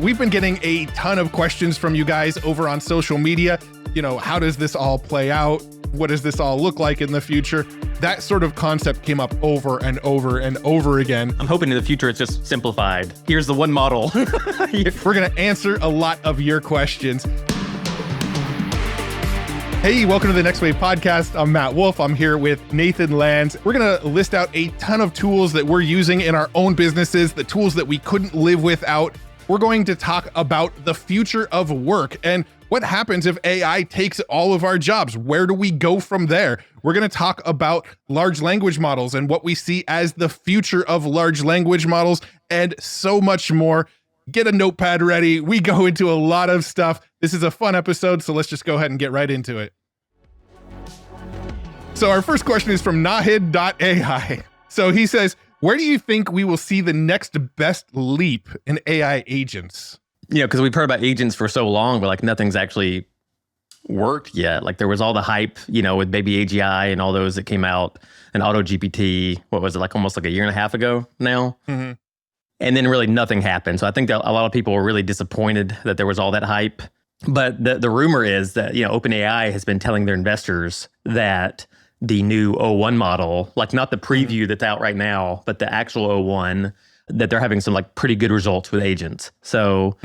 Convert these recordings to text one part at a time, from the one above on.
We've been getting a ton of questions from you guys over on social media. You know, how does this all play out? What does this all look like in the future? That sort of concept came up over and over and over again. I'm hoping in the future it's just simplified. Here's the one model. We're going to answer a lot of your questions. Hey, welcome to the Next Wave podcast. I'm Matt Wolf. I'm here with Nathan Lands. We're going to list out a ton of tools that we're using in our own businesses, the tools that we couldn't live without. We're going to talk about the future of work and what happens if AI takes all of our jobs. Where do we go from there? We're going to talk about large language models and what we see as the future of large language models and so much more. Get a notepad ready. We go into a lot of stuff. This is a fun episode, so let's just go ahead and get right into it. So our first question is from Nahid.ai. So he says, where do you think we will see the next best leap in AI agents? You know, because we've heard about agents for so long, but like nothing's actually worked yet. Like there was all the hype, you know, with Baby AGI and all those that came out, and Auto GPT, what was it, like almost like a year and a half ago now? Mm-hmm. And then really nothing happened. So I think that a lot of people were really disappointed that there was all that hype. But the rumor is that, you know, OpenAI has been telling their investors that the new O1 model, like not the preview that's out right now, but the actual O1, that they're having some like pretty good results with agents. So,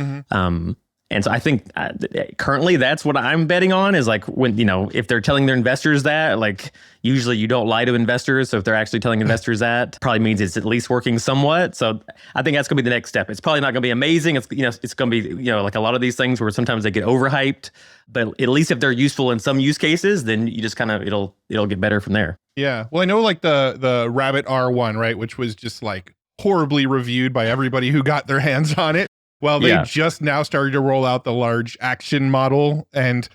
and so I think currently that's what I'm betting on is like when, you know, if they're telling their investors that, like usually you don't lie to investors. So if they're actually telling investors that, probably means it's at least working somewhat. So I think that's going to be the next step. It's probably not going to be amazing. It's, you know, it's going to be, you know, like a lot of these things where sometimes they get overhyped, but at least if they're useful in some use cases, then you just kind of, it'll get better from there. Yeah. Well, I know like the Rabbit R1, right? Which was just like horribly reviewed by everybody who got their hands on it. Well, they just now started to roll out the large action model, and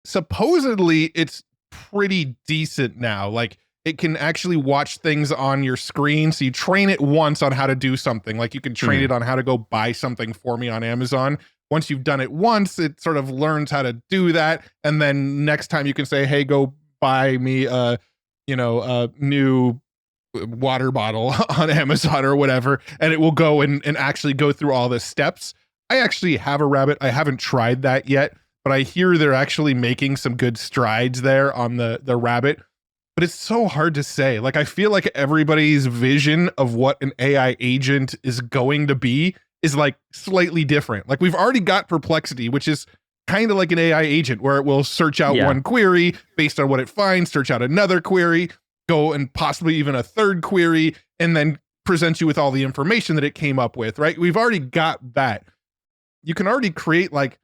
supposedly it's pretty decent now. Like it can actually watch things on your screen. So you train it once on how to do something. Like you can train it on how to go buy something for me on Amazon. Once you've done it once, it sort of learns how to do that. And then next time you can say, hey, go buy me a new water bottle on Amazon or whatever, and it will go and actually go through all the steps. I actually have a Rabbit. I haven't tried that yet, but I hear they're actually making some good strides there on the Rabbit. But it's so hard to say. Like I feel like everybody's vision of what an AI agent is going to be is like slightly different. Like we've already got Perplexity, which is kind of like an AI agent where it will search out one query based on what it finds, search out another query, go and possibly even a third query, and then present you with all the information that it came up with, right? We've already got that. You can already create like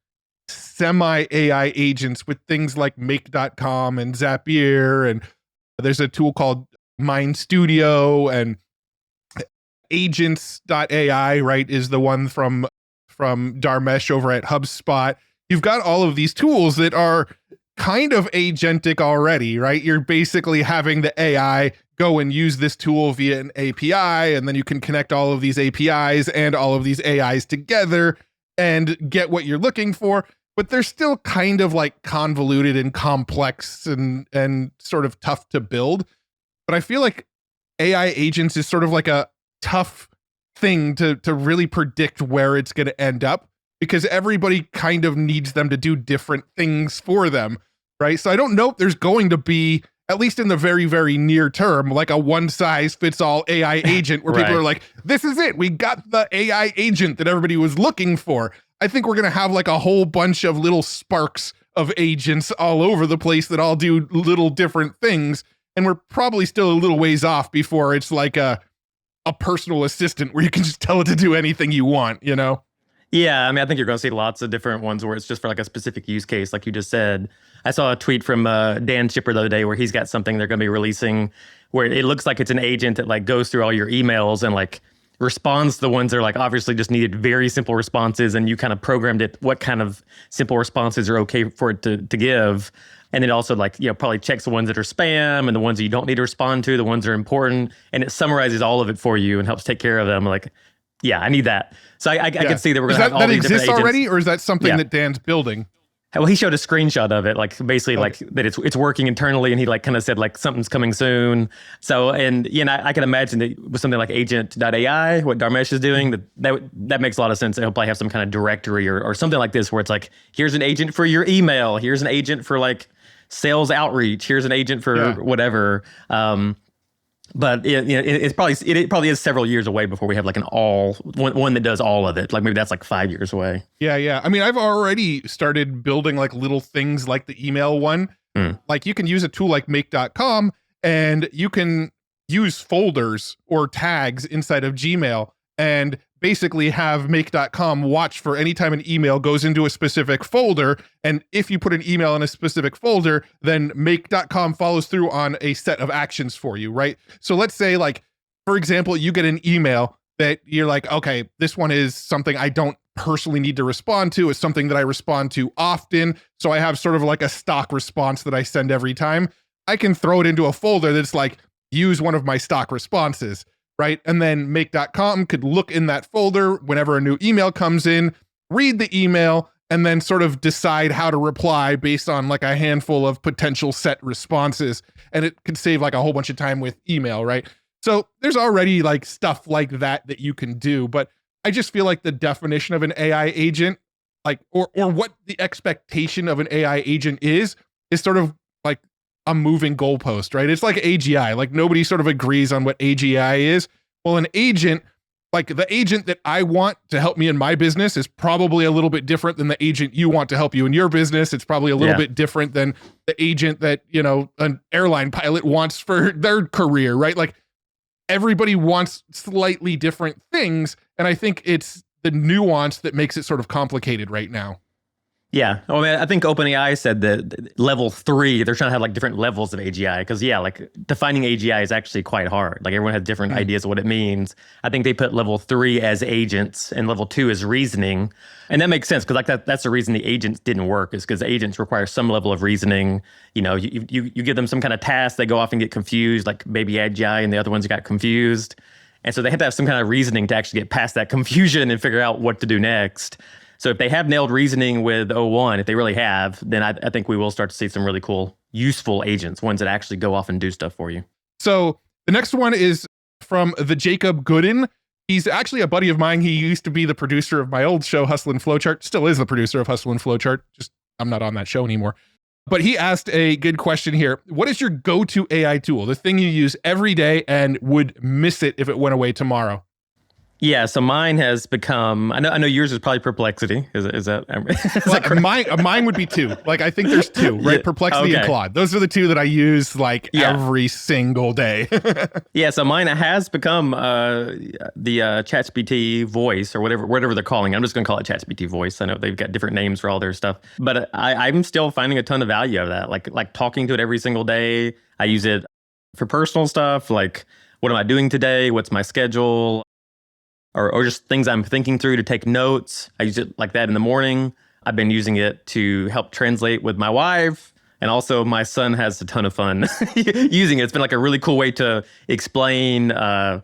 semi-AI agents with things like make.com and Zapier, and there's a tool called Mind Studio, and agents.ai, right, is the one from Dharmesh over at HubSpot. You've got all of these tools that are kind of agentic already, right? You're basically having the AI go and use this tool via an API, and then you can connect all of these APIs and all of these AIs together and get what you're looking for. But they're still kind of like convoluted and complex and sort of tough to build. But I feel like AI agents is sort of like a tough thing to really predict where it's going to end up, because everybody kind of needs them to do different things for them. Right. So I don't know if there's going to be, at least in the very, very near term, like a one size fits all AI agent where people are like, this is it. We got the AI agent that everybody was looking for. I think we're going to have like a whole bunch of little sparks of agents all over the place that all do little different things. And we're probably still a little ways off before it's like a personal assistant where you can just tell it to do anything you want, you know? Yeah, I mean, I think you're going to see lots of different ones where it's just for like a specific use case, like you just said. I saw a tweet from Dan Chipper the other day where he's got something they're going to be releasing where it looks like it's an agent that like goes through all your emails and like responds to the ones that are like obviously just needed very simple responses, and you kind of programmed it what kind of simple responses are okay for it to give. And it also like, you know, probably checks the ones that are spam and the ones that you don't need to respond to, the ones that are important, and it summarizes all of it for you and helps take care of them. Like, yeah, I need that. So I can see that we're going to have all these different agents. That exists already, or is that something that Dan's building? Well, he showed a screenshot of it, like basically like that it's working internally, and he like kind of said like something's coming soon. So, and I can imagine that with something like agent.ai, what Dharmesh is doing, that makes a lot of sense. He'll probably have some kind of directory or something like this where it's like, here's an agent for your email, here's an agent for like sales outreach, here's an agent for whatever. But it probably is several years away before we have like one that does all of it. Like maybe that's like 5 years away. Yeah. I mean, I've already started building like little things like the email one. Like you can use a tool like make.com and you can use folders or tags inside of Gmail and basically have make.com watch for any time an email goes into a specific folder. And if you put an email in a specific folder, then make.com follows through on a set of actions for you, right? So let's say like, for example, you get an email that you're like, okay, this one is something I don't personally need to respond to. It's something that I respond to often. So I have sort of like a stock response that I send every time. I can throw it into a folder that's like, use one of my stock responses. Right. And then make.com could look in that folder whenever a new email comes in, read the email, and then sort of decide how to reply based on like a handful of potential set responses. And it could save like a whole bunch of time with email. Right. So there's already like stuff like that you can do. But I just feel like the definition of an AI agent, like, or what the expectation of an AI agent is sort of like a moving goalpost, right? It's like AGI. Like nobody sort of agrees on what AGI is. Well, an agent, like the agent that I want to help me in my business is probably a little bit different than the agent you want to help you in your business. It's probably a little bit different than the agent that, an airline pilot wants for their career, right? Like everybody wants slightly different things. And I think it's the nuance that makes it sort of complicated right now. Yeah. I mean, I think OpenAI said that level 3, they're trying to have like different levels of AGI because like defining AGI is actually quite hard. Like everyone has different ideas of what it means. I think they put level 3 as agents and level 2 as reasoning. And that makes sense because like that's the reason the agents didn't work is because agents require some level of reasoning. You give them some kind of task, they go off and get confused, like Baby AGI and the other ones got confused. And so they had to have some kind of reasoning to actually get past that confusion and figure out what to do next. So if they have nailed reasoning with O1, if they really have, then I think we will start to see some really cool, useful agents, ones that actually go off and do stuff for you. So the next one is from the Jacob Gooden. He's actually a buddy of mine. He used to be the producer of my old show, Hustle and Flowchart, still is the producer of Hustle and Flowchart. Just I'm not on that show anymore. But he asked a good question here. What is your go-to AI tool, the thing you use every day and would miss it if it went away tomorrow? Yeah, so mine has become. I know yours is probably Perplexity. Is that? Is that correct? Mine would be 2. Like I think there's 2, right? Perplexity and Claude. Those are the 2 that I use like every single day. Yeah, so mine has become the ChatGPT voice or whatever they're calling it. I'm just going to call it ChatGPT voice. I know they've got different names for all their stuff, but I'm still finding a ton of value out of that. Like talking to it every single day. I use it for personal stuff, like what am I doing today? What's my schedule? Or just things I'm thinking through to take notes. I use it like that in the morning. I've been using it to help translate with my wife. And also my son has a ton of fun using it. It's been like a really cool way to explain AI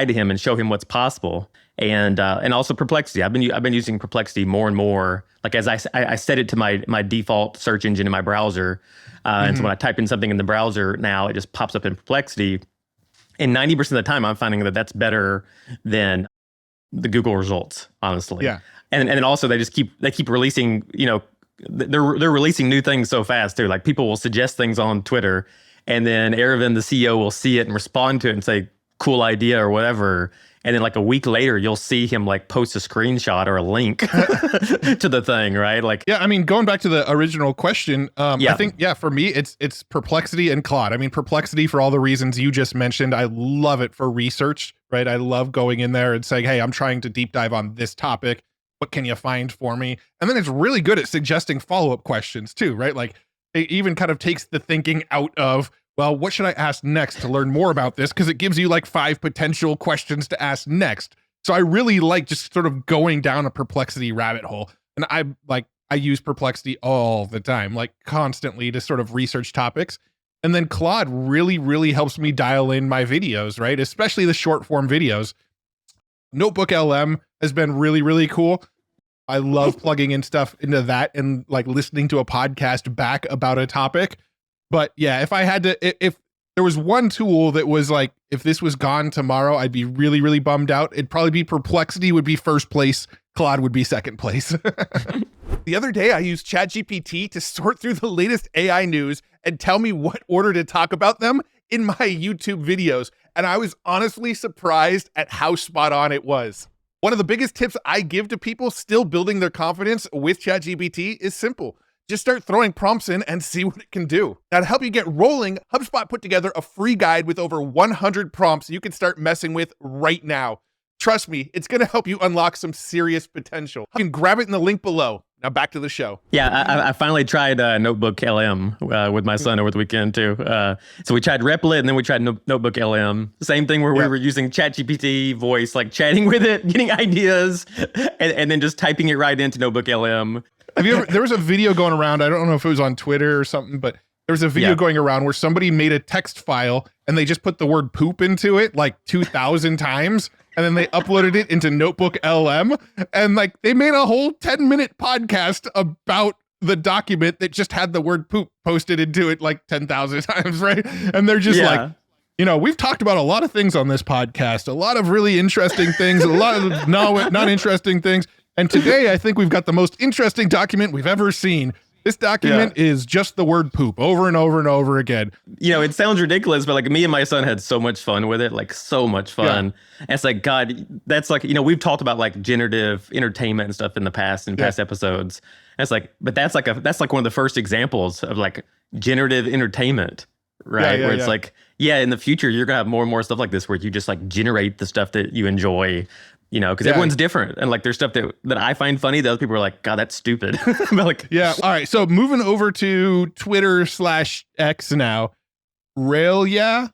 to him and show him what's possible. And also Perplexity. I've been using Perplexity more and more. Like as I set it to my default search engine in my browser. And so when I type in something in the browser now, it just pops up in Perplexity. And 90% of the time, I'm finding that that's better than the Google results, honestly. Yeah. And then also they keep releasing, they're releasing new things so fast too. Like people will suggest things on Twitter, and then Aravind, the CEO, will see it and respond to it and say, "Cool idea" or whatever. And then like a week later, you'll see him like post a screenshot or a link to the thing, right? Like, yeah, I mean, going back to the original question, I think, for me, it's Perplexity and Claude. I mean, Perplexity for all the reasons you just mentioned. I love it for research, right? I love going in there and saying, hey, I'm trying to deep dive on this topic. What can you find for me? And then it's really good at suggesting follow-up questions too, right? Like it even kind of takes the thinking out of, well, what should I ask next to learn more about this? Because it gives you like 5 potential questions to ask next. So I really like just sort of going down a Perplexity rabbit hole. And I use Perplexity all the time, like constantly to sort of research topics. And then Claude really, really helps me dial in my videos, right? Especially the short form videos. NotebookLM has been really, really cool. I love plugging in stuff into that and like listening to a podcast back about a topic. But yeah, if I had to, if there was one tool that was like, if this was gone tomorrow, I'd be really, really bummed out. It'd probably be Perplexity would be first place. Claude would be second place. The other day, I used ChatGPT to sort through the latest AI news and tell me what order to talk about them in my YouTube videos. And I was honestly surprised at how spot on it was. One of the biggest tips I give to people still building their confidence with ChatGPT is simple. Just start throwing prompts in and see what it can do. Now, to help you get rolling, HubSpot put together a free guide with over 100 prompts you can start messing with right now. Trust me, it's going to help you unlock some serious potential. You can grab it in the link below. Now back to the show. Yeah, I finally tried NotebookLM with my son over the weekend too. So we tried Replit and then we tried NotebookLM. Same thing where we were using ChatGPT voice, like chatting with it, getting ideas, and then just typing it right into NotebookLM. Have you ever, there was a video going around, I don't know if it was on Twitter or something, but there was a video going around where somebody made a text file and they just put the word poop into it like 2,000 times. And then they uploaded it into NotebookLM, and like they made a whole 10-minute podcast about the document that just had the word poop posted into it like 10,000 times, right? And they're just like, you know, we've talked about a lot of things on this podcast, a lot of really interesting things, a lot of not interesting things. And today I think we've got the most interesting document we've ever seen. This document is just the word poop over and over and over again. You know, it sounds ridiculous, but like me and my son had so much fun with it, like so much fun. And it's like, God, that's like, you know, we've talked about like generative entertainment and stuff in the past, in past episodes. And it's like, but that's like one of the first examples of like generative entertainment, right? Where it's like, in the future, you're gonna have more and more stuff like this where you just like generate the stuff that you enjoy. You know, because everyone's different. And like there's stuff that I find funny that other people are like, God, that's stupid. But like, all right. So moving over to Twitter/X now, Railia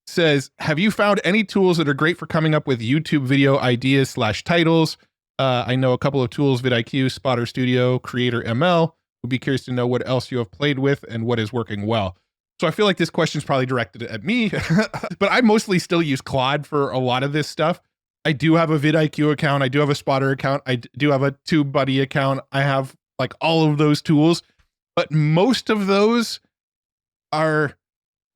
says, have you found any tools that are great for coming up with YouTube video ideas/titles? I know a couple of tools, vidIQ, Spotter Studio, Creator ML. Would be curious to know what else you have played with and what is working well. So I feel like this question is probably directed at me, but I mostly still use Claude for a lot of this stuff. I do have a vidIQ account. I do have a Spotter account. I do have a TubeBuddy account. I have like all of those tools, but most of those are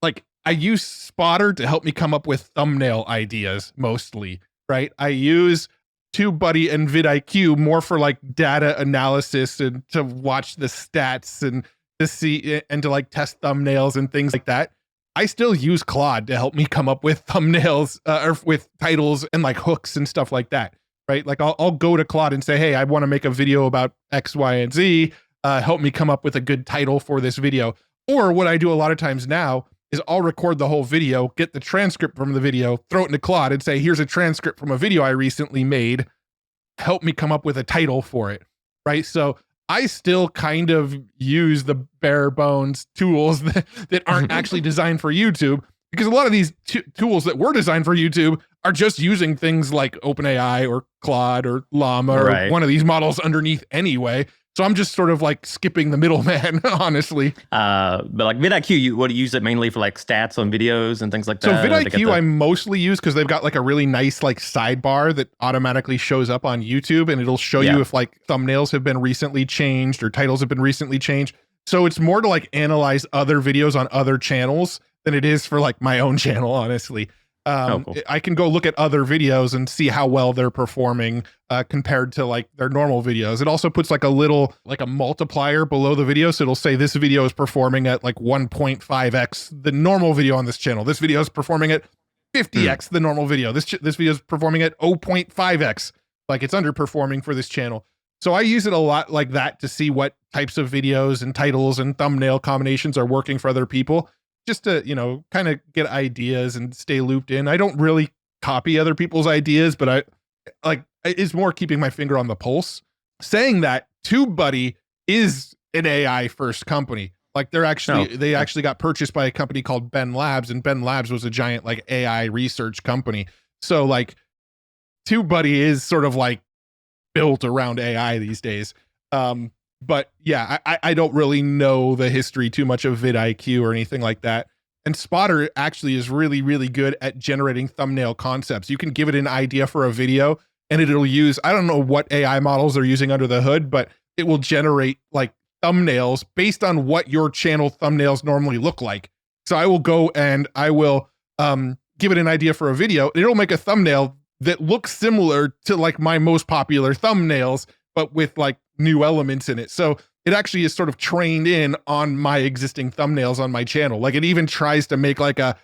like, I use Spotter to help me come up with thumbnail ideas mostly, right? I use TubeBuddy and vidIQ more for like data analysis and to watch the stats and to see and to like test thumbnails and things like that. I still use Claude to help me come up with thumbnails or with titles and like hooks and stuff like that, right? Like I'll go to Claude and say, hey, I want to make a video about X, Y, and Z. Help me come up with a good title for this video. Or what I do a lot of times now is I'll record the whole video, get the transcript from the video, throw it into Claude and say, here's a transcript from a video I recently made. Help me come up with a title for it, right? So I still kind of use the bare bones tools that aren't actually designed for YouTube, because a lot of these tools that were designed for YouTube are just using things like OpenAI or Claude or Llama or one of these models underneath anyway. So I'm just sort of like skipping the middleman, honestly. But like vidIQ, you use it mainly for like stats on videos and things like that? So vidIQ I mostly use because they've got like a really nice like sidebar that automatically shows up on YouTube, and it'll show you if like thumbnails have been recently changed or titles have been recently changed. So it's more to like analyze other videos on other channels than it is for like my own channel, honestly. Cool. I can go look at other videos and see how well they're performing compared to like their normal videos. It also puts like a little, like a multiplier below the video. So it'll say this video is performing at like 1.5x the normal video on this channel. This video is performing at 50x the normal video. This video is performing at 0.5x. Like it's underperforming for this channel. So I use it a lot like that to see what types of videos and titles and thumbnail combinations are working for other people, just to, you know, kind of get ideas and stay looped in. I don't really copy other people's ideas, but it's more keeping my finger on the pulse. Saying that, TubeBuddy is an AI first company. Like they actually got purchased by a company called Ben Labs, and Ben Labs was a giant like AI research company. So like TubeBuddy is sort of like built around AI these days. But yeah, I don't really know the history too much of vidIQ or anything like that. And Spotter actually is really, really good at generating thumbnail concepts. You can give it an idea for a video and it'll use, I don't know what AI models they're using under the hood, but it will generate like thumbnails based on what your channel thumbnails normally look like. So I will go and I will give it an idea for a video. It'll make a thumbnail that looks similar to like my most popular thumbnails, but with like new elements in it. So it actually is sort of trained in on my existing thumbnails on my channel. Like it even tries to make like a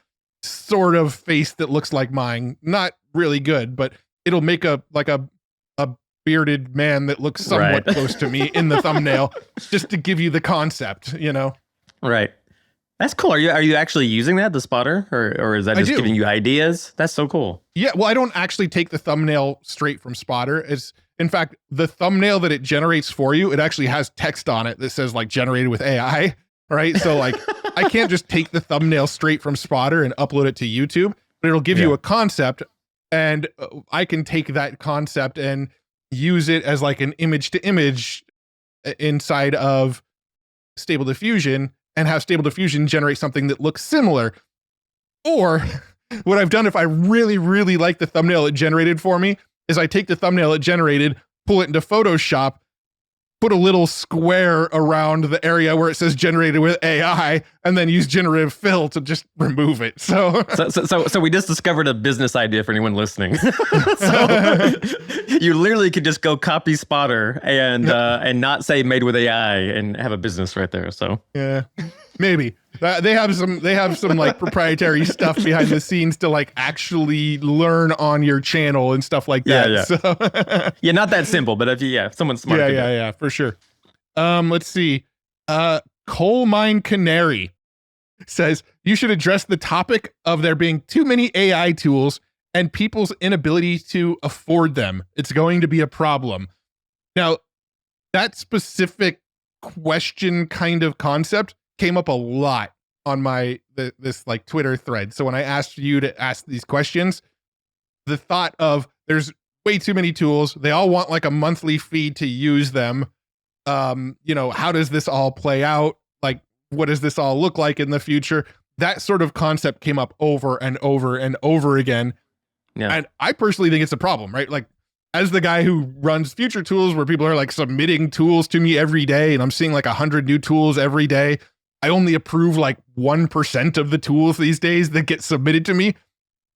sort of face that looks like mine. Not really good, but it'll make a bearded man that looks somewhat close to me in the thumbnail, just to give you the concept, you know? Right. That's cool. Are you actually using that, the spotter, or is that just giving you ideas? That's so cool. Yeah. Well, I don't actually take the thumbnail straight from spotter. In fact, the thumbnail that it generates for you, it actually has text on it that says like generated with AI, right? So like I can't just take the thumbnail straight from spotter and upload it to YouTube, but it'll give you a concept, and I can take that concept and use it as like an image to image inside of Stable Diffusion, and have Stable Diffusion generate something that looks similar. Or what I've done, if I really, really like the thumbnail it generated for me, is I take the thumbnail it generated, pull it into Photoshop, put a little square around the area where it says generated with AI, and then use generative fill to just remove it. So we just discovered a business idea for anyone listening. So you literally could just go copy spotter and not say made with AI and have a business right there. So yeah, maybe they have some like proprietary stuff behind the scenes to like actually learn on your channel and stuff like that. Yeah. So yeah, not that simple, but if someone's smart. Yeah, for sure. Let's see. Coal Mine Canary says you should address the topic of there being too many AI tools and people's inability to afford them. It's going to be a problem. Now, that specific question kind of concept came up a lot on this like Twitter thread. So when I asked you to ask these questions, the thought of there's way too many tools. They all want like a monthly fee to use them. How does this all play out? Like, what does this all look like in the future? That sort of concept came up over and over and over again. Yeah. And I personally think it's a problem, right? Like, as the guy who runs Future Tools, where people are like submitting tools to me every day, and I'm seeing like 100 new tools every day, I only approve like 1% of the tools these days that get submitted to me,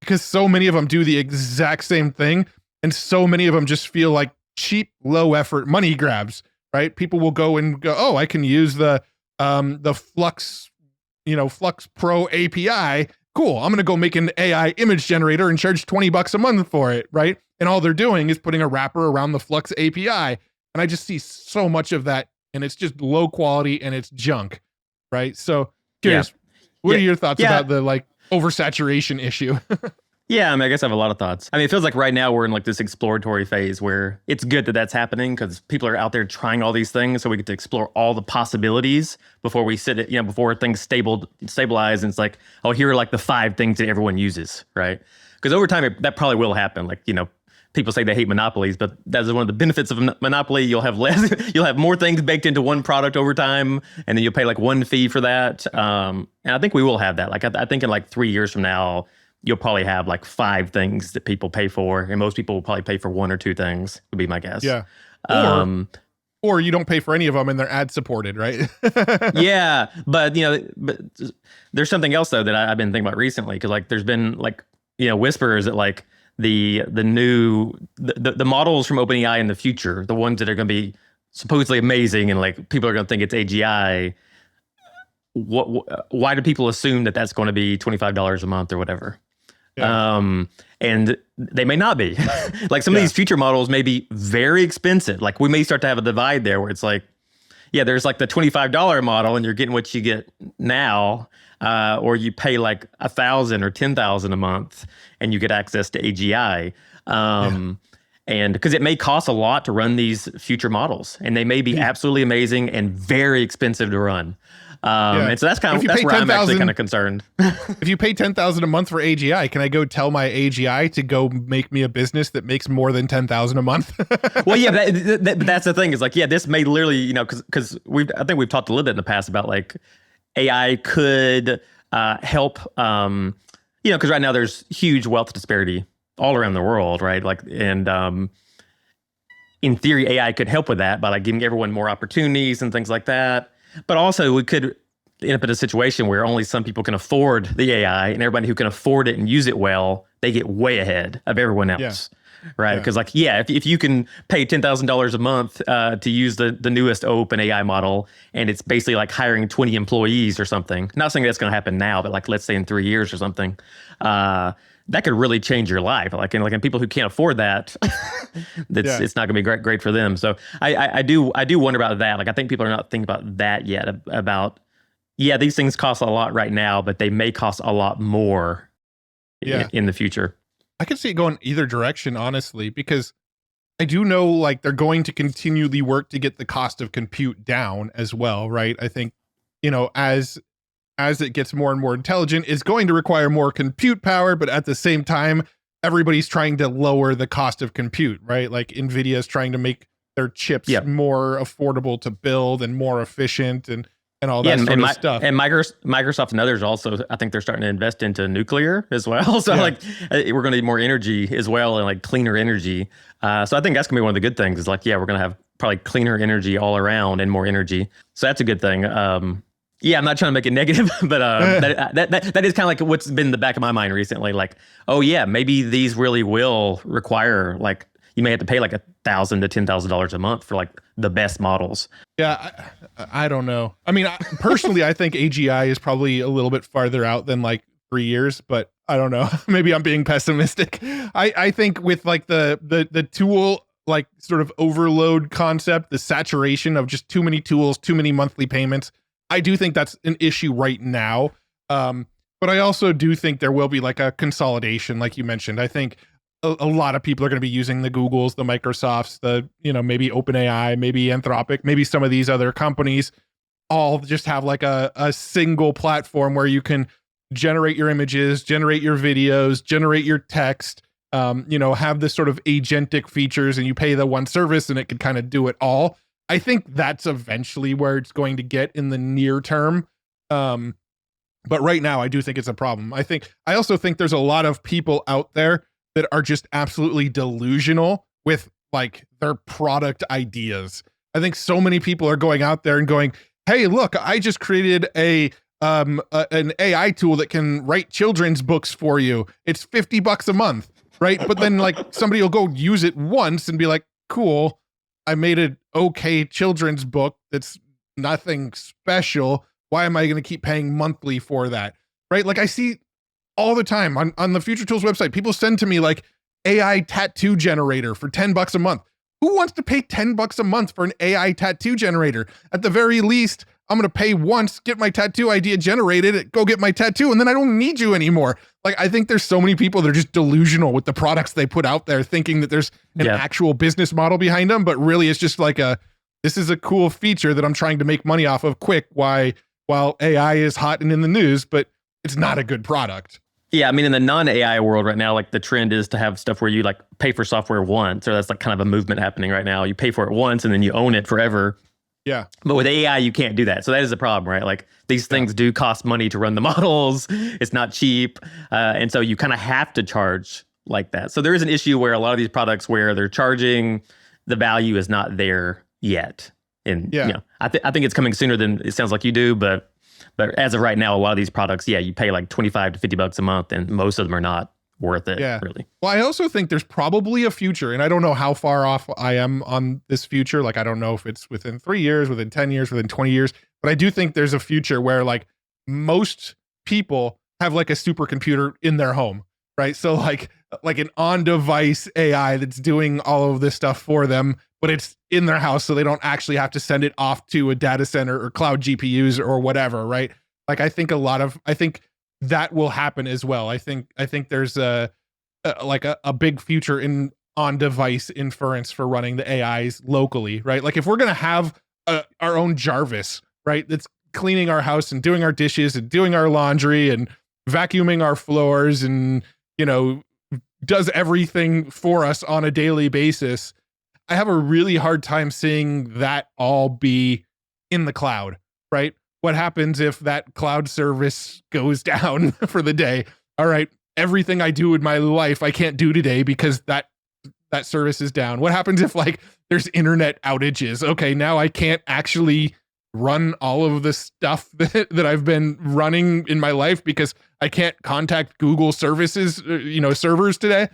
because so many of them do the exact same thing. And so many of them just feel like cheap, low effort money grabs, right? People will go, oh, I can use the Flux, Flux Pro API. Cool. I'm going to go make an AI image generator and charge $20 a month for it, right? And all they're doing is putting a wrapper around the Flux API. And I just see so much of that, and it's just low quality and it's junk, right? So curious, what are your thoughts about the like oversaturation issue? Yeah, I mean, I guess I have a lot of thoughts. I mean, it feels like right now we're in like this exploratory phase where it's good that that's happening because people are out there trying all these things, so we get to explore all the possibilities before we before things stabilize, and it's like, oh, here are like the 5 things that everyone uses, right? Because over time that probably will happen. Like, people say they hate monopolies, but that's one of the benefits of monopoly. You'll have you'll have more things baked into one product over time, and then you'll pay like one fee for that. And I think we will have that. Like, I think in like 3 years from now, you'll probably have like 5 things that people pay for, and most people will probably pay for 1 or 2 things, would be my guess. Yeah. Or you don't pay for any of them and they're ad supported, right? Yeah, but there's something else though that I've been thinking about recently, because like there's been like whispers that like the models from OpenAI in the future, the ones that are going to be supposedly amazing and like people are going to think it's AGI. Why do people assume that that's going to be $25 a month or whatever? Yeah. And they may not be. Like some of these future models may be very expensive. Like we may start to have a divide there where it's like, there's like the $25 model and you're getting what you get now, or you pay like $1,000 or $10,000 a month and you get access to AGI. And because it may cost a lot to run these future models, and they may be absolutely amazing and very expensive to run. And so that's where I'm actually kind of concerned. If you pay $10,000 a month for AGI, can I go tell my AGI to go make me a business that makes more than $10,000 a month? Well, yeah, that's the thing. Is like, this may literally, because I think we've talked a little bit in the past about like AI could help, because right now there's huge wealth disparity all around the world, right? Like, and in theory, AI could help with that by like giving everyone more opportunities and things like that. But also, we could end up in a situation where only some people can afford the AI, and everybody who can afford it and use it well, they get way ahead of everyone else. Right. Because like, if you can pay $10,000 a month to use the newest open AI model, and it's basically like hiring 20 employees or something, not saying that's going to happen now, but like, let's say in 3 years or something, that could really change your life. And people who can't afford that, it's not going to be great for them. So I do wonder about that. Like, I think people are not thinking about that yet, about, these things cost a lot right now, but they may cost a lot more in the future. I could see it going either direction, honestly, because I do know like they're going to continually work to get the cost of compute down as well, right? I think, as it gets more and more intelligent, it's going to require more compute power, but at the same time, everybody's trying to lower the cost of compute, right? Like NVIDIA is trying to make their chips more affordable to build and more efficient and all that sort of stuff. And Microsoft and others also, I think they're starting to invest into nuclear as well. So like we're going to need more energy as well, and like cleaner energy. So I think that's going to be one of the good things is like, we're going to have probably cleaner energy all around and more energy. So that's a good thing. I'm not trying to make it negative, but that is kind of like what's been in the back of my mind recently. Like, maybe these really will require like, you may have to pay like $1,000 to $10,000 a month for like the best models. Yeah, I don't know. I mean, personally, I think AGI is probably a little bit farther out than like 3 years, but I don't know. Maybe I'm being pessimistic. I think with like the tool like sort of overload concept, the saturation of just too many tools, too many monthly payments, I do think that's an issue right now. But I also do think there will be like a consolidation, like you mentioned. I think a lot of people are going to be using the Googles, the Microsofts, the, maybe OpenAI, maybe Anthropic, maybe some of these other companies all just have like a single platform where you can generate your images, generate your videos, generate your text, have this sort of agentic features, and you pay the one service and it can kind of do it all. I think that's eventually where it's going to get in the near term. But right now I do think it's a problem. I also think there's a lot of people out there that are just absolutely delusional with like their product ideas. I think so many people are going out there and going, "Hey, look, I just created an AI tool that can write children's books for you. It's $50 a month," right? But then like somebody will go use it once and be like, "Cool, I made an okay children's book that's nothing special. Why am I going to keep paying monthly for that?" Right? Like I see all the time on the Future Tools website, people send to me like AI tattoo generator for $10 a month. Who wants to pay $10 a month for an AI tattoo generator? At the very least, I'm going to pay once, get my tattoo idea generated, go get my tattoo, and then I don't need you anymore. Like, I think there's so many people that are just delusional with the products they put out there, thinking that there's an actual business model behind them, but really it's just like this is a cool feature that I'm trying to make money off of quick while AI is hot and in the news, but it's not a good product. Yeah, I mean, in the non-AI world right now, like the trend is to have stuff where you like pay for software once, or that's like kind of a movement happening right now. You pay for it once and then you own it forever. Yeah. But with AI, you can't do that. So that is the problem, right? Like these things do cost money to run the models. It's not cheap. And so you kind of have to charge like that. So there is an issue where a lot of these products where they're charging, the value is not there yet. And I think it's coming sooner than it sounds like you do, but as of right now, a lot of these products, you pay like $25 to $50 a month, and most of them are not worth it, really. Well, I also think there's probably a future, and I don't know how far off I am on this future. Like, I don't know if it's within 3 years, within 10 years, within 20 years, but I do think there's a future where like most people have like a supercomputer in their home, right? So like an on-device AI that's doing all of this stuff for them, but it's in their house, so they don't actually have to send it off to a data center or cloud GPUs or whatever, right? Like I think that will happen as well. I think there's a big future in on-device inference for running the AIs locally, right? Like if we're gonna have our own Jarvis, right, that's cleaning our house and doing our dishes and doing our laundry and vacuuming our floors and does everything for us on a daily basis, I have a really hard time seeing that all be in the cloud, right? What happens if that cloud service goes down for the day? All right, everything I do in my life I can't do today because that service is down? What happens if like there's internet outages? Okay, now I can't actually run all of the stuff that I've been running in my life because I can't contact Google services, servers today,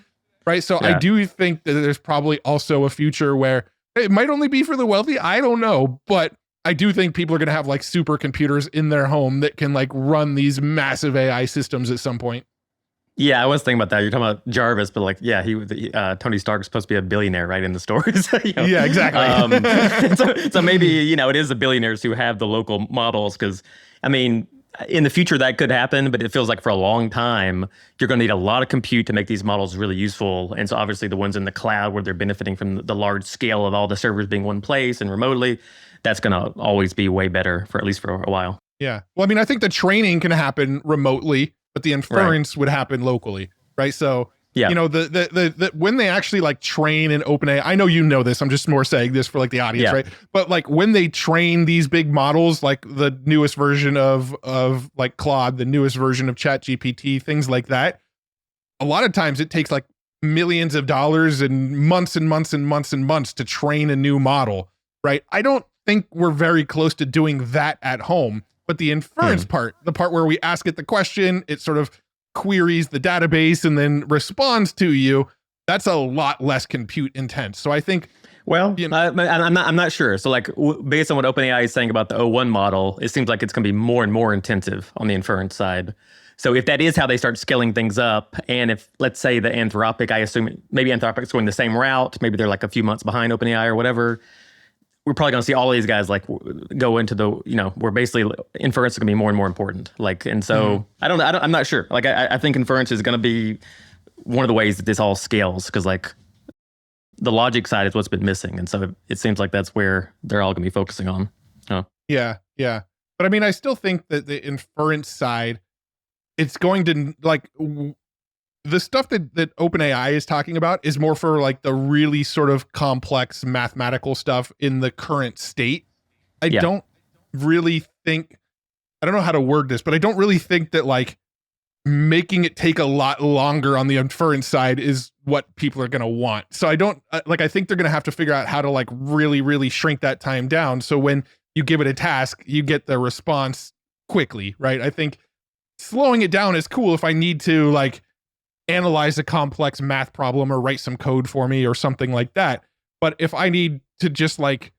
right? So I do think that there's probably also a future where it might only be for the wealthy. I don't know, but I do think people are going to have like supercomputers in their home that can like run these massive AI systems at some point. Yeah, I was thinking about that. You're talking about Jarvis, but like, yeah, Tony Stark's supposed to be a billionaire, right, in the stories. Yeah, exactly. So maybe, it is the billionaires who have the local models, because, I mean, in the future that could happen, but it feels like for a long time, you're going to need a lot of compute to make these models really useful. And so obviously the ones in the cloud where they're benefiting from the large scale of all the servers being one place and remotely, that's going to always be way better for at least for a while. Yeah. Well, I mean, I think the training can happen remotely, but the inference would happen locally, right? So, the when they actually like train in OpenAI, I know you know this, I'm just more saying this for like the audience, right? But like when they train these big models, like the newest version of like Claude, the newest version of ChatGPT, things like that, a lot of times it takes like millions of dollars and months and months and months and months to train a new model, right? I don't think we're very close to doing that at home. But the inference part, the part where we ask it the question, it sort of queries the database and then responds to you, that's a lot less compute intense. So I think, I'm not sure. So like based on what OpenAI is saying about the O1 model, it seems like it's going to be more and more intensive on the inference side. So if that is how they start scaling things up, and if, let's say, the Anthropic, I assume maybe Anthropic's going the same route, maybe they're like a few months behind OpenAI or whatever, we're probably going to see all these guys like go into the, where basically inference is going to be more and more important. Like, and so I'm not sure. Like, I think inference is going to be one of the ways that this all scales, because like the logic side is what's been missing. And so it seems like that's where they're all going to be focusing on. Yeah. But I mean, I still think that the inference side, it's going to like the stuff that OpenAI is talking about is more for like the really sort of complex mathematical stuff in the current state. I don't really think, I don't know how to word this, but I don't really think that like making it take a lot longer on the inference side is what people are going to want. So I don't I think they're going to have to figure out how to like really, really shrink that time down. So when you give it a task, you get the response quickly, right? I think slowing it down is cool if I need to like analyze a complex math problem or write some code for me or something like that. But if I need to just like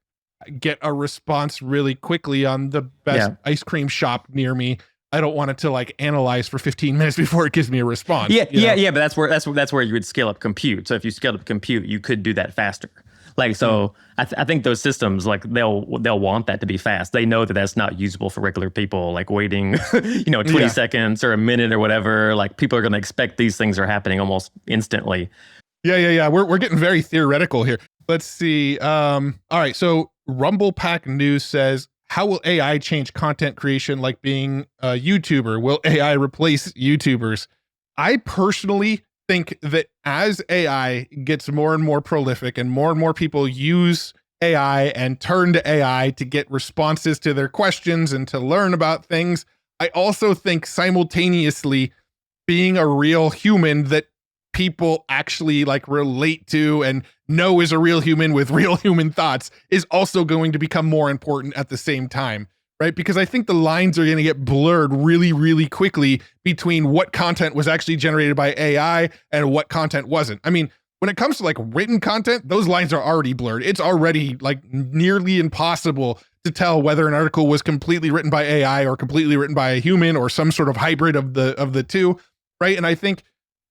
get a response really quickly on the best ice cream shop near me, I don't want it to like analyze for 15 minutes before it gives me a response. But that's where you would scale up compute. So if you scaled up compute, you could do that faster. Like, so I think those systems, like they'll want that to be fast. They know that that's not usable for regular people, like waiting, 20 seconds or a minute or whatever. Like people are going to expect these things are happening almost instantly. Yeah. We're getting very theoretical here. Let's see. All right. So Rumble Pack News says, how will AI change content creation like being a YouTuber? Will AI replace YouTubers? I personally think that as AI gets more and more prolific and more people use AI and turn to AI to get responses to their questions and to learn about things, I also think simultaneously being a real human that people actually like relate to and know is a real human with real human thoughts is also going to become more important at the same time. Right? Because I think the lines are going to get blurred really, really quickly between what content was actually generated by AI and what content wasn't. I mean, when it comes to like written content, those lines are already blurred. It's already like nearly impossible to tell whether an article was completely written by AI or completely written by a human or some sort of hybrid of the two, right? And I think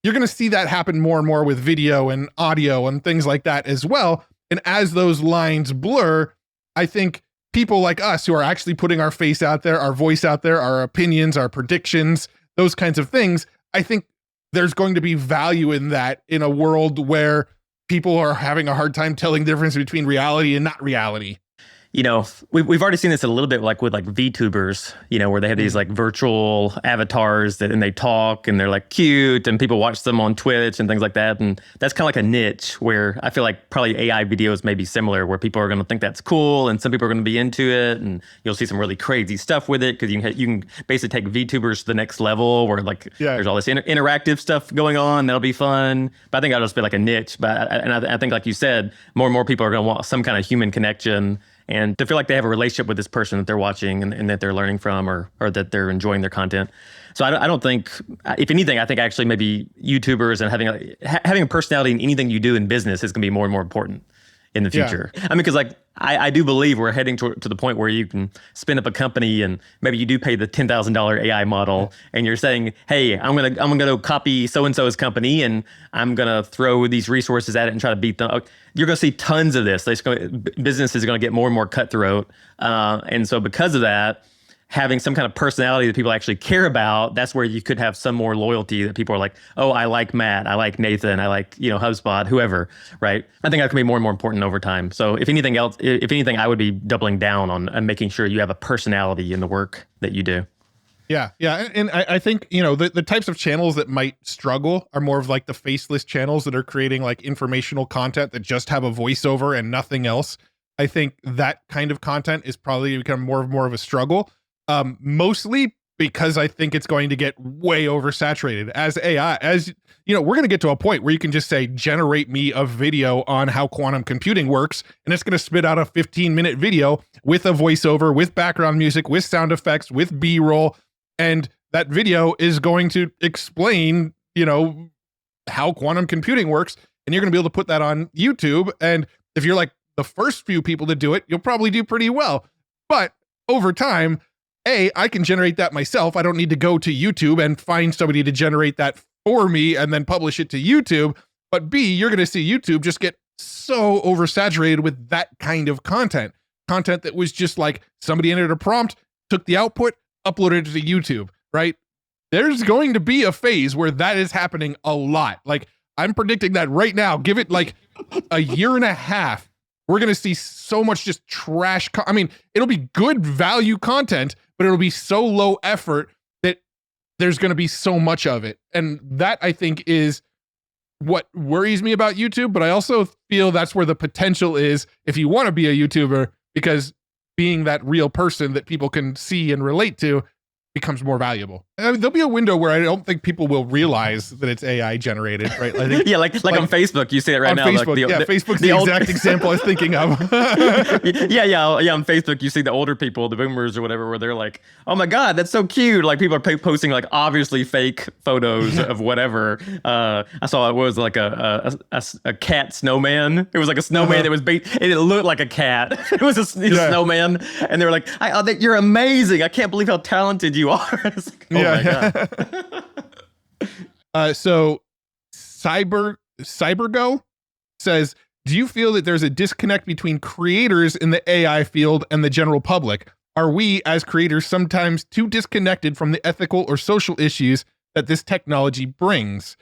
you're going to see that happen more and more with video and audio and things like that as well. And as those lines blur, I think people like us who are actually putting our face out there, our voice out there, our opinions, our predictions, those kinds of things, I think there's going to be value in that in a world where people are having a hard time telling the difference between reality and not reality. we've already seen this a little bit like with like VTubers, where they have these like virtual avatars and they talk and they're like cute and people watch them on Twitch and things like that. And that's kind of like a niche where I feel like probably AI videos may be similar, where people are going to think that's cool and some people are going to be into it, and you'll see some really crazy stuff with it because you can basically take VTubers to the next level where like there's all this interactive stuff going on. That'll be fun. But I think that'll just be like a niche. But I think, like you said, more and more people are going to want some kind of human connection and to feel like they have a relationship with this person that they're watching and that they're learning from, or that they're enjoying their content. So I don't think, if anything, I think actually maybe YouTubers and having a personality in anything you do in business is going to be more and more important in the future. I mean, because like I do believe we're heading to the point where you can spin up a company and maybe you do pay the $10,000 AI model and you're saying, hey, I'm gonna copy so-and-so's company and I'm gonna throw these resources at it and try to beat them. You're gonna see tons of this. Business is gonna get more and more cutthroat. And so because of that, having some kind of personality that people actually care about, that's where you could have some more loyalty, that people are like, oh, I like Matt, I like Nathan, I like, HubSpot, whoever, right? I think that can be more and more important over time. So if anything, I would be doubling down on making sure you have a personality in the work that you do. Yeah. And I think, the types of channels that might struggle are more of like the faceless channels that are creating like informational content that just have a voiceover and nothing else. I think that kind of content is probably become more of a struggle. Mostly because I think it's going to get way oversaturated as AI. We're going to get to a point where you can just say, generate me a video on how quantum computing works, and it's going to spit out a 15-minute video with a voiceover, with background music, with sound effects, with B-roll, and that video is going to explain, how quantum computing works, and you're going to be able to put that on YouTube. And if you're like the first few people to do it, you'll probably do pretty well. But over time, I can generate that myself. I don't need to go to YouTube and find somebody to generate that for me and then publish it to YouTube. But B, you're going to see YouTube just get so oversaturated with that kind of content that was just like somebody entered a prompt, took the output, uploaded it to YouTube, right? There's going to be a phase where that is happening a lot. Like, I'm predicting that right now. Give it like a year and a half. We're going to see so much just trash. It'll be good value content, but it'll be so low effort that there's going to be so much of it. And that, I think, is what worries me about YouTube. But I also feel that's where the potential is if you want to be a YouTuber, because being that real person that people can see and relate to becomes more valuable. There'll be a window where I don't think people will realize that it's AI generated, right? I think, like on Facebook, you see it right now. Facebook, Facebook's the exact example I was thinking of. yeah. On Facebook, you see the older people, the boomers or whatever, where they're like, "Oh my God, that's so cute!" Like people are posting like obviously fake photos of whatever. I saw it was like a cat snowman. It was like a snowman that was it looked like a cat. It was a snowman, and they were like, "You're amazing! I can't believe how talented you are." It's like, oh my God. So Cybergo says, do you feel that there's a disconnect between creators in the AI field and the general public? Are we as creators sometimes too disconnected from the ethical or social issues that this technology brings?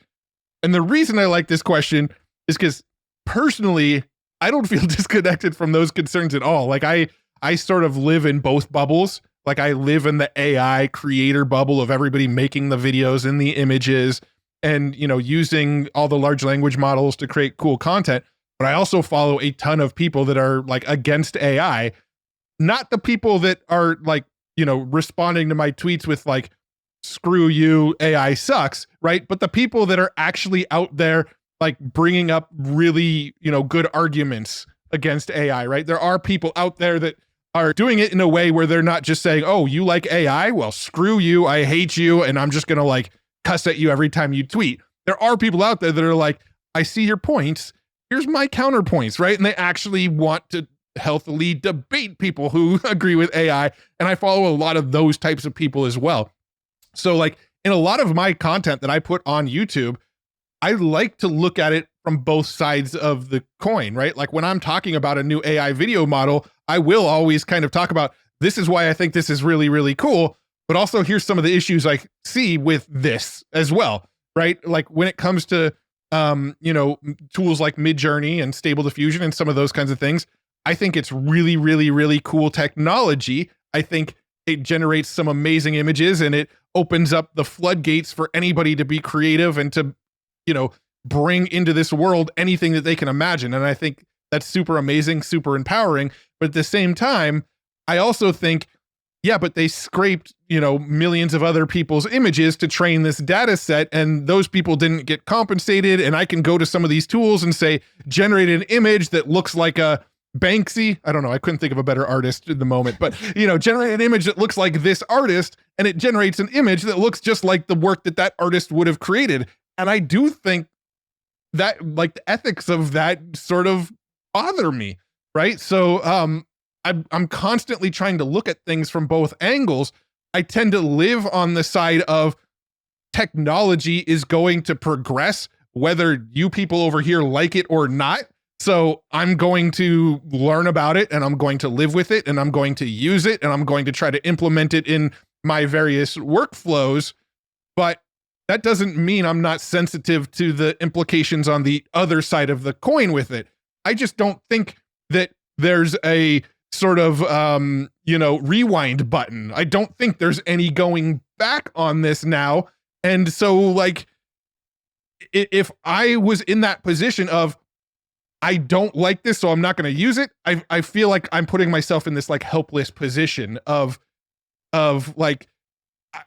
And the reason I like this question is because personally, I don't feel disconnected from those concerns at all. Like I sort of live in both bubbles. Like I live in the AI creator bubble of everybody making the videos and the images and, using all the large language models to create cool content. But I also follow a ton of people that are like against AI, not the people that are like, responding to my tweets with like, screw you, AI sucks, right? But the people that are actually out there, like bringing up really, good arguments against AI, right? There are people out there that are doing it in a way where they're not just saying, oh, you like AI? Well, screw you. I hate you. And I'm just going to like cuss at you every time you tweet. There are people out there that are like, I see your points. Here's my counterpoints, right? And they actually want to healthily debate people who agree with AI. And I follow a lot of those types of people as well. So like in a lot of my content that I put on YouTube, I like to look at it from both sides of the coin, right? Like when I'm talking about a new AI video model, I will always kind of talk about, this is why I think this is really, really cool. But also here's some of the issues I see with this as well, right? Like when it comes to, tools like Midjourney and Stable Diffusion and some of those kinds of things, I think it's really, really, really cool technology. I think it generates some amazing images, and it opens up the floodgates for anybody to be creative and to, bring into this world anything that they can imagine. And I think that's super amazing, super empowering. But at the same time, I also think, yeah, but they scraped, millions of other people's images to train this data set, and those people didn't get compensated. And I can go to some of these tools and say, generate an image that looks like a Banksy. I don't know. I couldn't think of a better artist in the moment, but generate an image that looks like this artist, and it generates an image that looks just like the work that artist would have created. And I do think that, like, the ethics of that sort of bother me, right? So I'm constantly trying to look at things from both angles. I tend to live on the side of technology is going to progress, whether you people over here like it or not. So I'm going to learn about it, and I'm going to live with it, and I'm going to use it, and I'm going to try to implement it in my various workflows. But that doesn't mean I'm not sensitive to the implications on the other side of the coin with it. I just don't think that there's a sort of, rewind button. I don't think there's any going back on this now. And so, like, if I was in that position of, I don't like this, so I'm not going to use it, I feel like I'm putting myself in this, like, helpless position of like,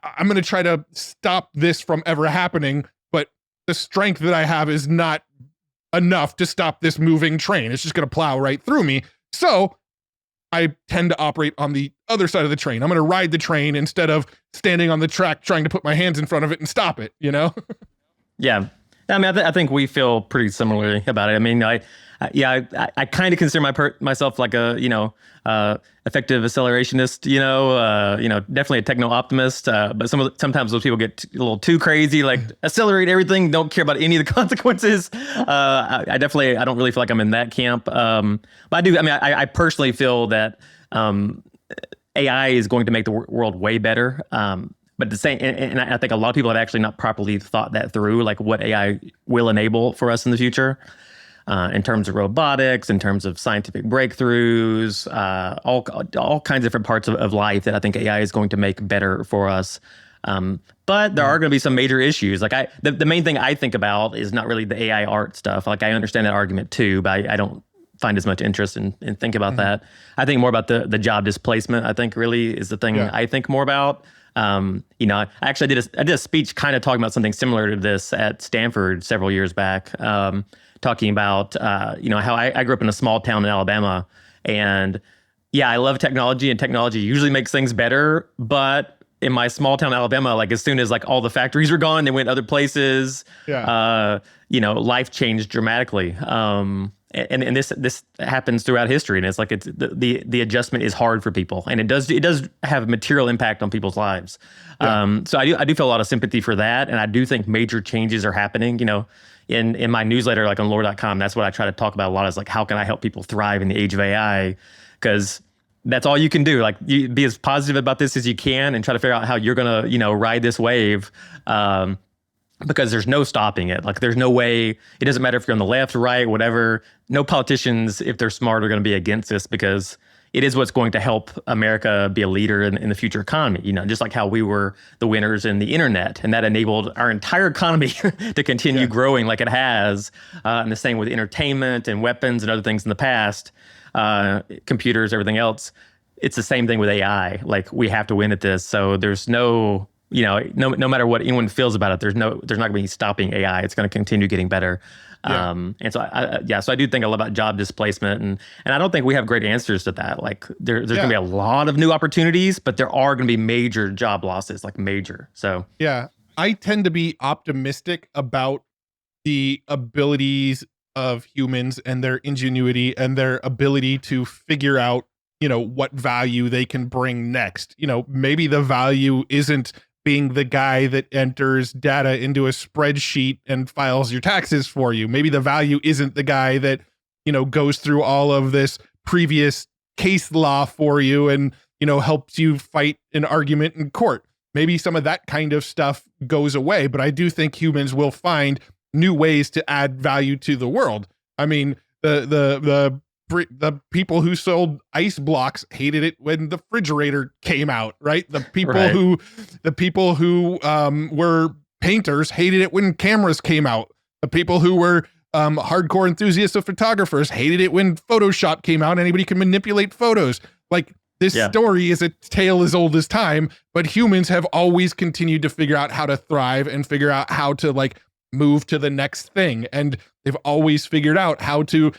I'm going to try to stop this from ever happening, but the strength that I have is not enough to stop this moving train. It's just going to plow right through me. So I tend to operate on the other side of the train. I'm going to ride the train instead of standing on the track trying to put my hands in front of it and stop it, Yeah. I mean, I think we feel pretty similarly about it. I mean, I kind of consider myself like a, effective accelerationist, definitely a techno optimist. But sometimes those people get a little too crazy, like accelerate everything, don't care about any of the consequences. I don't really feel like I'm in that camp. But I personally feel that AI is going to make the world way better. But the same, and I think a lot of people have actually not properly thought that through, like what AI will enable for us in the future, in terms of robotics, in terms of scientific breakthroughs, all kinds of different parts of life that I think AI is going to make better for us. But there are going to be some major issues. Like the main thing I think about is not really the AI art stuff. Like I understand that argument too, but I don't find as much interest in thinking about that. I think more about the job displacement. I think really is the thing I think more about. I actually did a speech kind of talking about something similar to this at Stanford several years back, talking about, how I grew up in a small town in Alabama, and I love technology, and technology usually makes things better. But in my small town Alabama, like as soon as like all the factories were gone, they went other places. Life changed dramatically. And this happens throughout history, and it's like the adjustment is hard for people, and it does have a material impact on people's lives. So I do feel a lot of sympathy for that, and I do think major changes are happening. In my newsletter, like on lore.com, that's what I try to talk about a lot, is like, how can I help people thrive in the age of AI? Because that's all you can do. Like, you be as positive about this as you can, and try to figure out how you're gonna ride this wave. Because there's no stopping it. Like, there's no way, it doesn't matter if you're on the left, right, whatever. No politicians, if they're smart, are going to be against this, because it is what's going to help America be a leader in the future economy. Just like how we were the winners in the internet, and that enabled our entire economy to continue growing like it has. And the same with entertainment and weapons and other things in the past, computers, everything else. It's the same thing with AI. Like, we have to win at this. So there's no matter what anyone feels about it, there's not going to be stopping AI. It's going to continue getting better. And so I do think a lot about job displacement, and I don't think we have great answers to that. Like, there's going to be a lot of new opportunities, but there are going to be major job losses, like major. So I tend to be optimistic about the abilities of humans and their ingenuity and their ability to figure out, what value they can bring next. Maybe the value isn't being the guy that enters data into a spreadsheet and files your taxes for you. Maybe the value isn't the guy that, goes through all of this previous case law for you and, helps you fight an argument in court. Maybe some of that kind of stuff goes away, but I do think humans will find new ways to add value to the world. I mean, the the people who sold ice blocks hated it when the refrigerator came out, right? The people who were painters hated it when cameras came out. The people who were hardcore enthusiasts of photographers hated it when Photoshop came out. Anybody can manipulate photos. Like, this story is a tale as old as time, but humans have always continued to figure out how to thrive and figure out how to like move to the next thing. And they've always figured out how to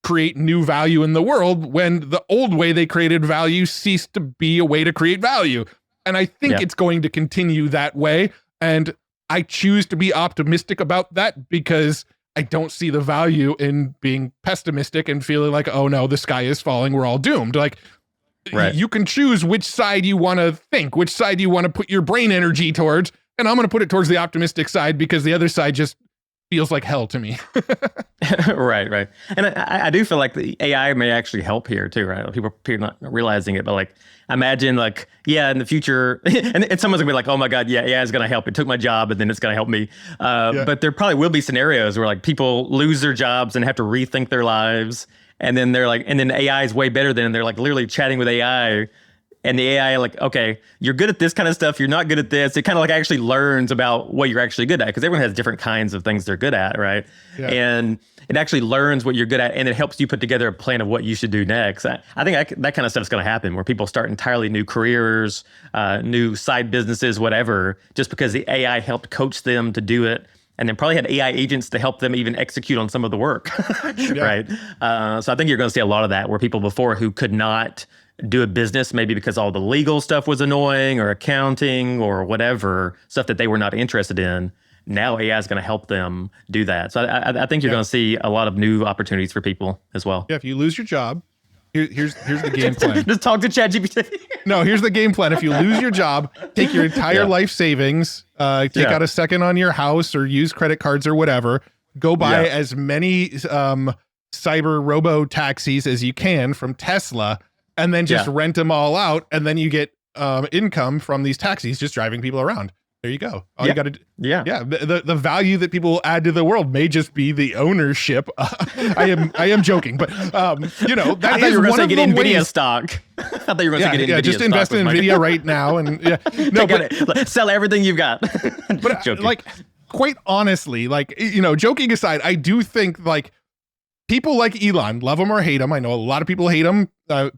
create new value in the world when the old way they created value ceased to be a way to create value. And I think it's going to continue that way. And I choose to be optimistic about that because I don't see the value in being pessimistic and feeling like, oh no, the sky is falling, we're all doomed. Like, you can choose which side you want to think, which side you want to put your brain energy towards. And I'm going to put it towards the optimistic side because the other side just feels like hell to me. Right. And I do feel like the AI may actually help here too, right? People are not realizing it, but like, imagine like, in the future, and someone's gonna be like, oh my God, AI is gonna help. It took my job and then it's gonna help me. But there probably will be scenarios where like people lose their jobs and have to rethink their lives. And then they're like, and then AI is way better than, they're like literally chatting with AI. And the AI like, okay, you're good at this kind of stuff. You're not good at this. It kind of like actually learns about what you're actually good at, because everyone has different kinds of things they're good at, right? Yeah. And it actually learns what you're good at, and it helps you put together a plan of what you should do next. I think that kind of stuff is going to happen, where people start entirely new careers, new side businesses, whatever, just because the AI helped coach them to do it. And then probably had AI agents to help them even execute on some of the work, right? So I think you're going to see a lot of that, where people before who could not do a business, maybe because all the legal stuff was annoying or accounting or whatever, stuff that they were not interested in, now AI is going to help them do that. So I think you're going to see a lot of new opportunities for people as well. Yeah, if you lose your job, here's the game plan. Just talk to ChatGPT. No, here's the game plan. If you lose your job, take your entire life savings, take out a second on your house or use credit cards or whatever, go buy as many cyber robo-taxis as you can from Tesla, and then just rent them all out, and then you get income from these taxis just driving people around. There you go. All you got to do. The value that people will add to the world may just be the ownership. I am joking, but that is one of the NVIDIA ways. Stock. I thought you were going to get NVIDIA. Just invest in NVIDIA right now, and sell everything you've got. But like, quite honestly, like, joking aside, I do think like people like Elon, love him or hate him. I know a lot of people hate him.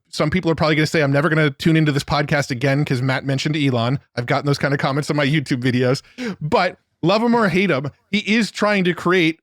Some people are probably going to say, I'm never going to tune into this podcast again because Matt mentioned Elon. I've gotten those kind of comments on my YouTube videos. But love him or hate him, he is trying to create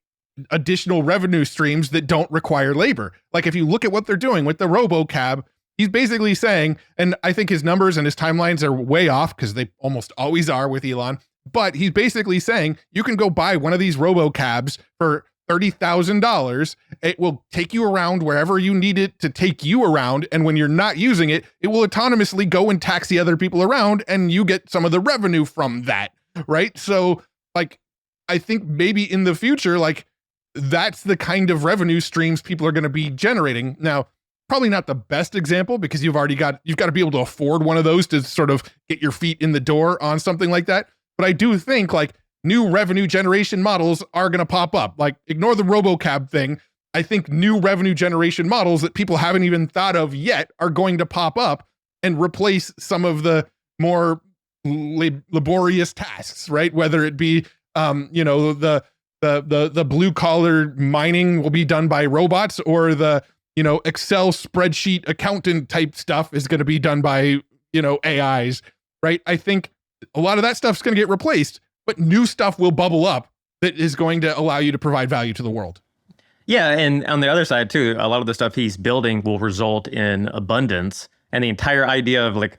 additional revenue streams that don't require labor. Like, if you look at what they're doing with the RoboCab, he's basically saying, and I think his numbers and his timelines are way off because they almost always are with Elon, but he's basically saying you can go buy one of these RoboCabs for $30,000. It will take you around wherever you need it to take you around. And when you're not using it, it will autonomously go and taxi other people around, and you get some of the revenue from that. Right. So like, I think maybe in the future, like, that's the kind of revenue streams people are going to be generating. Now, probably not the best example because you've got to be able to afford one of those to sort of get your feet in the door on something like that. But I do think like new revenue generation models are going to pop up. Like, ignore the RoboCab thing. I think new revenue generation models that people haven't even thought of yet are going to pop up and replace some of the more laborious tasks, right? Whether it be, the blue collar mining will be done by robots, or the, Excel spreadsheet accountant type stuff is going to be done by, AIs, right? I think a lot of that stuff's going to get replaced, but new stuff will bubble up that is going to allow you to provide value to the world. Yeah, and on the other side too, a lot of the stuff he's building will result in abundance, and the entire idea of like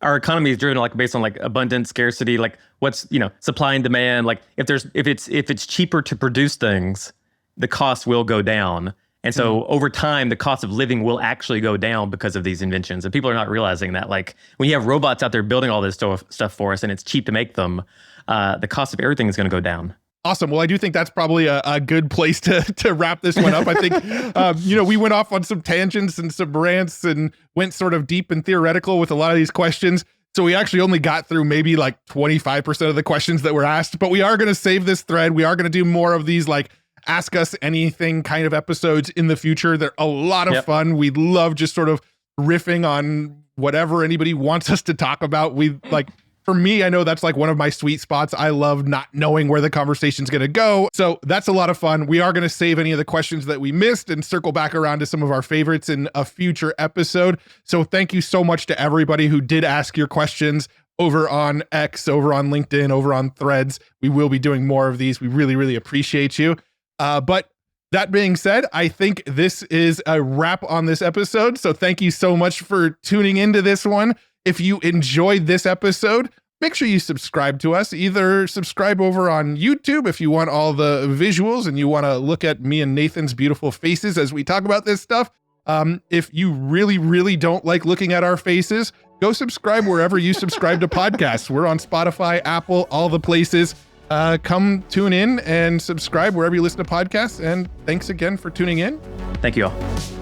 our economy is driven like based on like abundance, scarcity, like what's supply and demand. Like if it's cheaper to produce things, the cost will go down, and so over time the cost of living will actually go down because of these inventions. And people are not realizing that. Like when you have robots out there building all this stuff for us, and it's cheap to make them, the cost of everything is going to go down. Awesome. Well, I do think that's probably a good place to wrap this one up. I think, we went off on some tangents and some rants and went sort of deep and theoretical with a lot of these questions. So we actually only got through maybe like 25% of the questions that were asked, but we are going to save this thread. We are going to do more of these like ask us anything kind of episodes in the future. They're a lot of fun. We love just sort of riffing on whatever anybody wants us to talk about. We like, for me, I know that's like one of my sweet spots. I love not knowing where the conversation's going to go. So that's a lot of fun. We are going to save any of the questions that we missed and circle back around to some of our favorites in a future episode. So thank you so much to everybody who did ask your questions over on X, over on LinkedIn, over on Threads. We will be doing more of these. We really, really appreciate you. But that being said, I think this is a wrap on this episode. So thank you so much for tuning into this one. If you enjoyed this episode, make sure you subscribe to us. Either subscribe over on YouTube if you want all the visuals and you want to look at me and Nathan's beautiful faces as we talk about this stuff. If you really, really don't like looking at our faces, go subscribe wherever you subscribe to podcasts. We're on Spotify, Apple, all the places. Come tune in and subscribe wherever you listen to podcasts. And thanks again for tuning in. Thank you all.